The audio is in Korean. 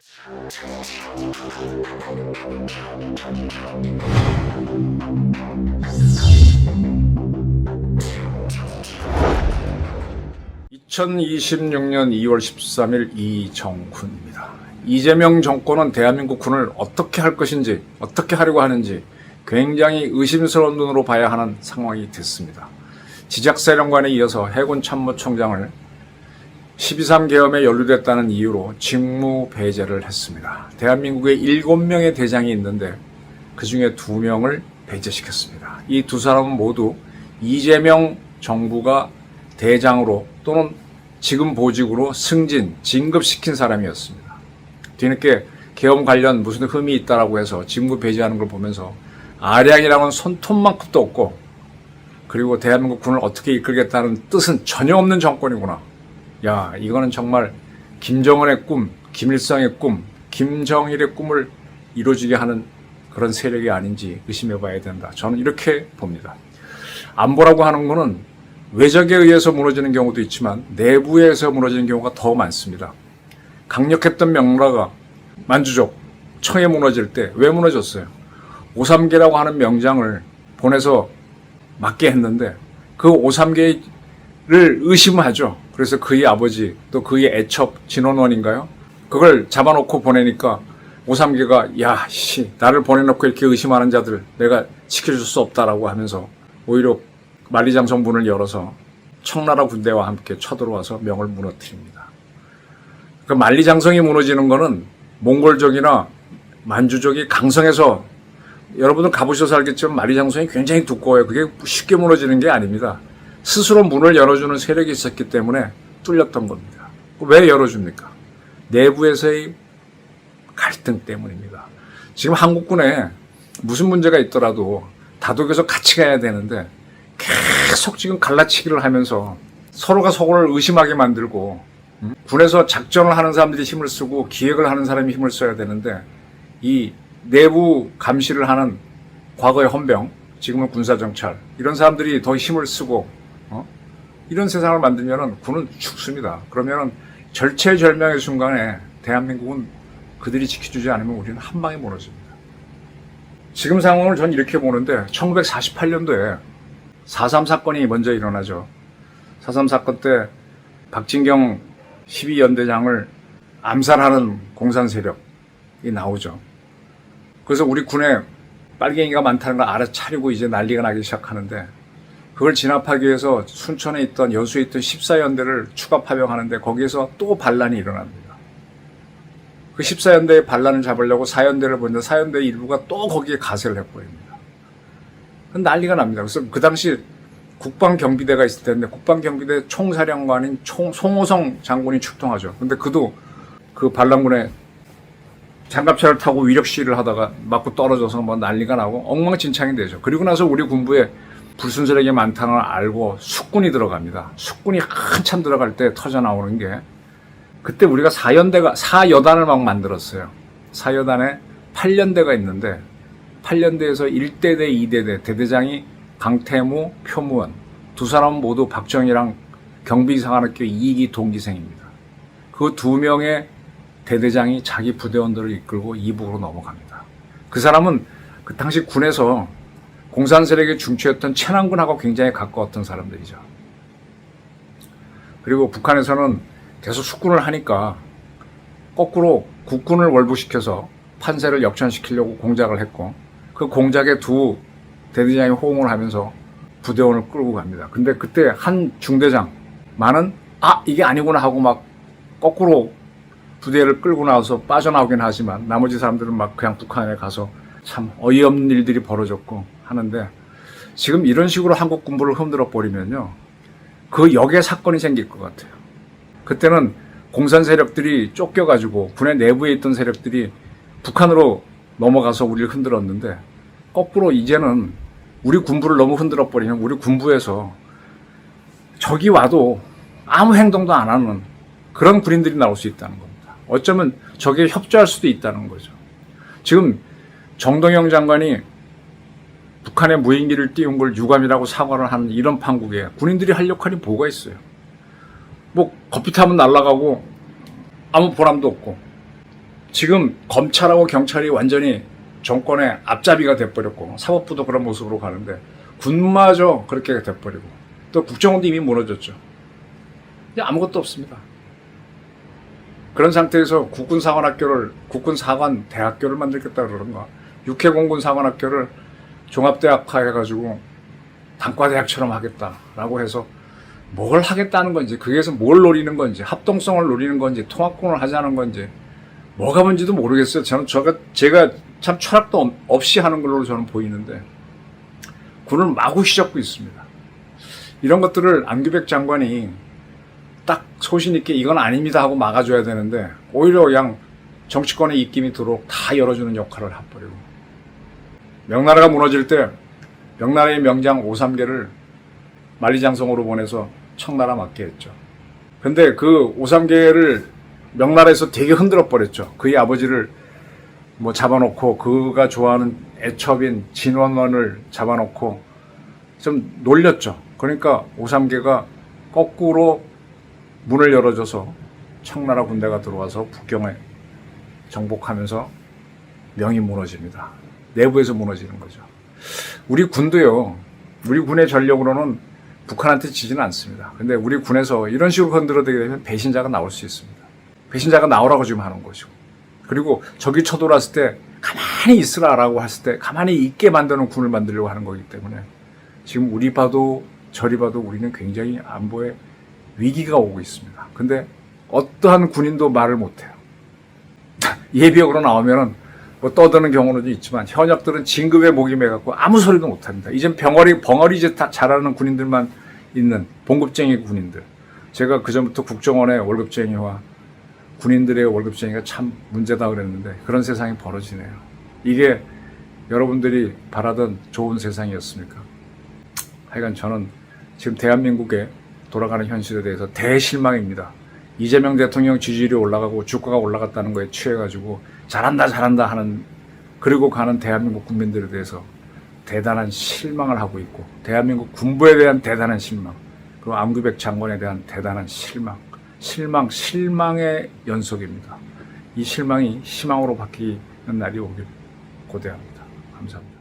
(2026년 2월 13일) 이정훈입니다. 이재명 정권은 대한민국 군을 어떻게 할 것인지, 어떻게 하려고 하는지 굉장히 의심스러운 눈으로 봐야 하는 상황이 됐습니다. 지작사령관에 이어서 해군 참모총장을 12.3 계엄에 연루됐다는 이유로 직무 배제를 했습니다. 대한민국에 7명의 대장이 있는데 그 중에 2명을 배제시켰습니다. 이 두 사람은 모두 이재명 정부가 대장으로 또는 지금 보직으로 승진, 진급시킨 사람이었습니다. 뒤늦게 계엄 관련 무슨 흠이 있다라고 해서 직무 배제하는 걸 보면서 아량이라고는 손톱만큼도 없고, 그리고 대한민국 군을 어떻게 이끌겠다는 뜻은 전혀 없는 정권이구나. 야, 이거는 정말 김정은의 꿈, 김일성의 꿈, 김정일의 꿈을 이루어지게 하는 그런 세력이 아닌지 의심해 봐야 된다. 저는 이렇게 봅니다. 안보라고 하는 거는 외적에 의해서 무너지는 경우도 있지만 내부에서 무너지는 경우가 더 많습니다. 강력했던 명나라가 만주족, 청에 무너질 때 왜 무너졌어요? 오삼계라고 하는 명장을 보내서 맞게 했는데 그 오삼계를 의심하죠. 그래서 그의 아버지 또 그의 애첩 진원원인가요? 그걸 잡아놓고 보내니까 오삼계가 야, 나를 보내놓고 이렇게 의심하는 자들 내가 지켜줄 수 없다라고 하면서 오히려 만리장성 문을 열어서 청나라 군대와 함께 쳐들어와서 명을 무너뜨립니다. 그 만리장성이 무너지는 거는 몽골족이나 만주족이 강성해서, 여러분들 가보셔서 알겠지만 만리장성이 굉장히 두꺼워요. 그게 쉽게 무너지는 게 아닙니다. 스스로 문을 열어주는 세력이 있었기 때문에 뚫렸던 겁니다. 왜 열어줍니까? 내부에서의 갈등 때문입니다. 지금 한국군에 무슨 문제가 있더라도 다독여서 같이 가야 되는데 계속 지금 갈라치기를 하면서 서로가 서로를 의심하게 만들고, 군에서 작전을 하는 사람들이 힘을 쓰고 기획을 하는 사람이 힘을 써야 되는데 이 내부 감시를 하는 과거의 헌병, 지금은 군사정찰, 이런 사람들이 더 힘을 쓰고 이런 세상을 만들면 군은 죽습니다. 그러면 절체절명의 순간에 대한민국은 그들이 지켜주지 않으면 우리는 한 방에 무너집니다. 지금 상황을 전 이렇게 보는데 1948년도에 4.3 사건이 먼저 일어나죠. 4.3 사건 때 박진경 12연대장을 암살하는 공산 세력이 나오죠. 그래서 우리 군에 빨갱이가 많다는 걸 알아차리고 이제 난리가 나기 시작하는데, 그걸 진압하기 위해서 순천에 있던, 여수에 있던 14연대를 추가 파병하는데 거기에서 또 반란이 일어납니다. 그 14연대의 반란을 잡으려고 4연대를 보는데 4연대 일부가 또 거기에 가세를 해버립니다. 난리가 납니다. 그래서 그 당시 국방경비대가 있을 텐데 국방경비대 총사령관인 송호성 장군이 출동하죠. 근데 그도 그 반란군에 장갑차를 타고 위력 시위를 하다가 맞고 떨어져서 뭐 난리가 나고 엉망진창이 되죠. 그리고 나서 우리 군부에 불순세력이 많다는 걸 알고 숙군이 들어갑니다. 숙군이 한참 들어갈 때 터져 나오는 게, 그때 우리가 4여단을 막 만들었어요. 4여단에 8연대가 있는데 8연대에서 1대대, 2대대, 대대장이 강태무, 표무원, 두 사람은 모두 박정희랑 경비상학교 2기 동기생입니다. 그 2명의 대대장이 자기 부대원들을 이끌고 이북으로 넘어갑니다. 그 사람은 그 당시 군에서 공산 세력의 중추였던 최남군하고 굉장히 가까웠던 사람들이죠. 그리고 북한에서는 계속 숙군을 하니까 거꾸로 국군을 월부시켜서 판세를 역전시키려고 공작을 했고, 그 공작에 두 대대장이 호응을 하면서 부대원을 끌고 갑니다. 근데 그때 한 중대장만은 이게 아니구나 하고 막 거꾸로 부대를 끌고 나와서 빠져나오긴 하지만 나머지 사람들은 막 그냥 북한에 가서 참 어이없는 일들이 벌어졌고 하는데, 지금 이런 식으로 한국 군부를 흔들어 버리면요, 그 역의 사건이 생길 것 같아요. 그때는 공산 세력들이 쫓겨가지고 군의 내부에 있던 세력들이 북한으로 넘어가서 우리를 흔들었는데, 거꾸로 이제는 우리 군부를 너무 흔들어 버리면 우리 군부에서 적이 와도 아무 행동도 안 하는 그런 군인들이 나올 수 있다는 겁니다. 어쩌면 적에 협조할 수도 있다는 거죠. 지금 정동영 장관이 북한의 무인기를 띄운 걸 유감이라고 사과를 하는 이런 판국에 군인들이 할 역할이 뭐가 있어요? 뭐 겁이 타면 날아가고 아무 보람도 없고, 지금 검찰하고 경찰이 완전히 정권의 앞잡이가 돼버렸고 사법부도 그런 모습으로 가는데 군마저 그렇게 돼버리고 또 국정원도 이미 무너졌죠. 이제 아무것도 없습니다. 그런 상태에서 국군사관 대학교를 만들겠다 그러는가, 육해공군 사관학교를 종합대학화 해가지고 단과대학처럼 하겠다라고 해서 뭘 하겠다는 건지, 거기에서 뭘 노리는 건지, 합동성을 노리는 건지, 통합군을 하자는 건지, 뭐가 뭔지도 모르겠어요. 제가 참 철학도 없이 하는 걸로 저는 보이는데, 군을 마구 휘젓고 있습니다. 이런 것들을 안규백 장관이 딱 소신 있게 이건 아닙니다 하고 막아줘야 되는데, 오히려 그냥 정치권의 입김이 들어오고 다 열어주는 역할을 해버리고, 명나라가 무너질 때 명나라의 명장 오삼계를 만리장성으로 보내서 청나라 맡게 했죠. 근데 그 오삼계를 명나라에서 되게 흔들어 버렸죠. 그의 아버지를 뭐 잡아놓고 그가 좋아하는 애첩인 진원원을 잡아놓고 좀 놀렸죠. 그러니까 오삼계가 거꾸로 문을 열어줘서 청나라 군대가 들어와서 북경에 정복하면서 명이 무너집니다. 내부에서 무너지는 거죠. 우리 군도요, 우리 군의 전력으로는 북한한테 지지는 않습니다. 근데 우리 군에서 이런 식으로 흔들어대게 되면 배신자가 나올 수 있습니다. 배신자가 나오라고 지금 하는 것이고, 그리고 적이 쳐들어왔을 때 가만히 있으라라고 했을 때 가만히 있게 만드는 군을 만들려고 하는 거기 때문에 지금 우리 봐도 저리 봐도 우리는 굉장히 안보에 위기가 오고 있습니다. 근데 어떠한 군인도 말을 못해요. 예비역으로 나오면은 뭐 떠드는 경우는 있지만 현역들은 진급에 목이 매갖고 아무 소리도 못합니다. 이젠 벙어리 짓 잘하는 군인들만 있는 봉급쟁이 군인들. 제가 그전부터 국정원의 월급쟁이와 군인들의 월급쟁이가 참 문제다 그랬는데 그런 세상이 벌어지네요. 이게 여러분들이 바라던 좋은 세상이었습니까? 하여간 저는 지금 대한민국의 돌아가는 현실에 대해서 대실망입니다. 이재명 대통령 지지율이 올라가고 주가가 올라갔다는 거에 취해가지고 잘한다 하는, 그리고 가는 대한민국 국민들에 대해서 대단한 실망을 하고 있고, 대한민국 군부에 대한 대단한 실망, 그리고 안규백 장관에 대한 대단한 실망의 연속입니다. 이 실망이 희망으로 바뀌는 날이 오길 고대합니다. 감사합니다.